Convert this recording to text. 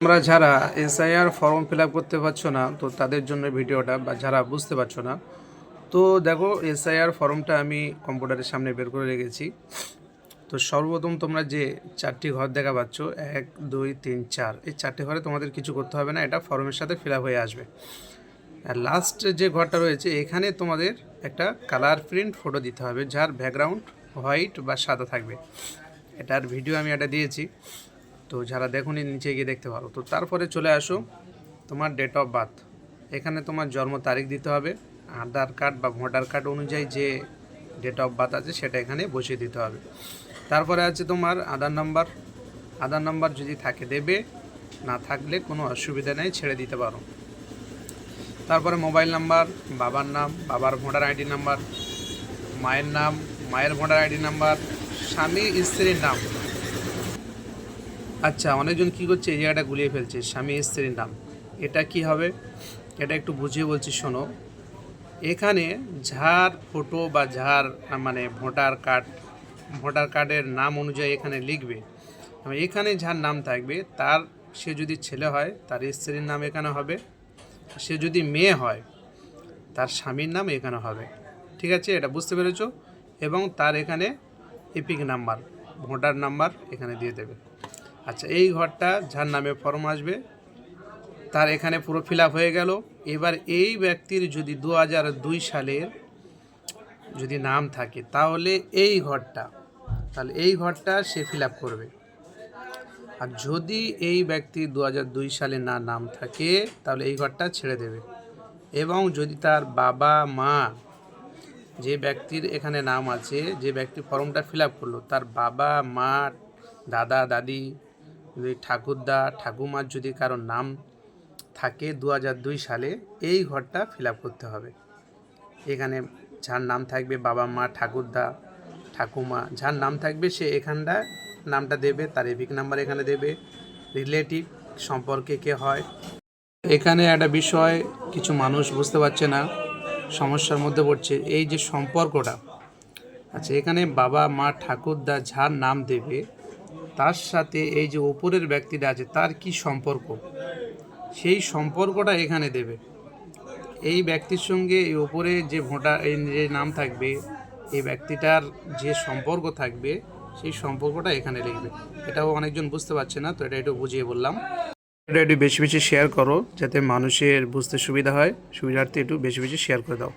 তোমরা যারা SIR form fill up করতে পারছো না, তো তাদের জন্য ভিডিওটা, বা যারা বুঝতে পারছো না, তো দেখো এসআইআর ফর্মটা আমি কম্পিউটারের সামনে বের করে রেখেছি। তো সর্বপ্রথম তোমরা যে 4টি ঘর দেখা পাচ্ছ, 1 2 3 4, এই 4টি ঘরে তোমাদের কিছু করতে হবে না, এটা ফর্মের সাথে ফিল আপ হয়ে আসবে। আর লাস্ট যে ঘরটা রয়েছে, এখানে তোমাদের একটা কালার প্রিন্ট ফটো দিতে হবে, যার ব্যাকগ্রাউন্ড হোয়াইট বা সাদা থাকবে। এটার ভিডিও আমি এটা দিয়েছি, তো যারা দেখোনি নিচে গিয়ে দেখতে পারো। তো তারপরে চলে আসো তোমার ডেট অফ বার্থ, এখানে তোমার জন্ম তারিখ দিতে হবে, আধার কার্ড বা ভোটার কার্ড অনুযায়ী যে ডেট অফ বার্থ আছে সেটা এখানে বসিয়ে দিতে হবে। তারপরে আছে তোমার আধার নাম্বার যদি থাকে দেবে, না থাকলে কোনো অসুবিধা নেই, ছেড়ে দিতে পারো। তারপরে মোবাইল নাম্বার, বাবার নাম, বাবার ভোটার আইডি নাম্বার, মায়ের নাম, মায়ের ভোটার আইডি নাম্বার, স্বামী স্ত্রীর নাম। আচ্ছা, অনেকজন কী করছে, এই জায়গাটা গুলিয়ে ফেলছে, স্বামী স্ত্রীর নাম। এটা কি হবে, এটা একটু বুঝিয়ে বলছি শোনো। এখানে যার ফটো বা যার মানে ভোটার কার্ডের নাম অনুযায়ী এখানে লিখবে, এখানে যার নাম থাকবে তার, সে যদি ছেলে হয় তার স্ত্রীর নাম এখানে হবে, সে যদি মেয়ে হয় তার স্বামীর নাম এখানে হবে। ঠিক আছে, এটা বুঝতে পেরেছো? এবং তার এখানে এপিক নাম্বার, ভোটার নাম্বার এখানে দিয়ে দেবে। আচ্ছা, এই ঘরটা যার নামে ফর্ম আসবে তার এখানে পুরো ফিল আপ হয়ে গেল। এবার এই ব্যক্তির যদি 2002 সালের যদি নাম থাকে, তাহলে এই ঘরটা সে ফিল আপ করবে। আর যদি এই ব্যক্তি 2002 সালে না নাম থাকে, তাহলে এই ঘরটা ছেড়ে দেবে। এবং যদি তার বাবা মা, যে ব্যক্তির এখানে নাম আছে, যে ব্যক্তি ফর্মটা ফিল আপ করলো, তার বাবা মা, দাদা দাদি, ঠাকুরদা ঠাকুমার যদি কারোর নাম থাকে 2002 সালে, এই ঘরটা ফিল আপ করতে হবে। এখানে যার নাম থাকবে, বাবা মা ঠাকুরদা ঠাকুমা, যার নাম থাকবে সে এখানটা নামটা দেবে, তার এপিক নাম্বার এখানে দেবে, রিলেটিভ সম্পর্কে কে হয়। এখানে একটা বিষয় কিছু মানুষ বুঝতে পারছে না, সমস্যার মধ্যে পড়ছে, এই যে সম্পর্কটা। আচ্ছা, এখানে বাবা মা ঠাকুরদা যার নাম দেবে, তার সাথে এই যে ওপরের ব্যক্তিটা আছে তার কি সম্পর্ক, সেই সম্পর্কটা এখানে দেবে। এই ব্যক্তির সঙ্গে এই ওপরে যে এই যে নাম থাকবে, এই ব্যক্তিটার যে সম্পর্ক থাকবে, সেই সম্পর্কটা এখানে লিখবে। এটাও অনেকজন বুঝতে পারছে না, তো এটা একটু বুঝিয়ে বললাম। এটা একটু বেশি বেশি শেয়ার করো, যাতে মানুষের বুঝতে সুবিধা হয়, সুবিধার্থে একটু বেশি বেশি শেয়ার করে দাও।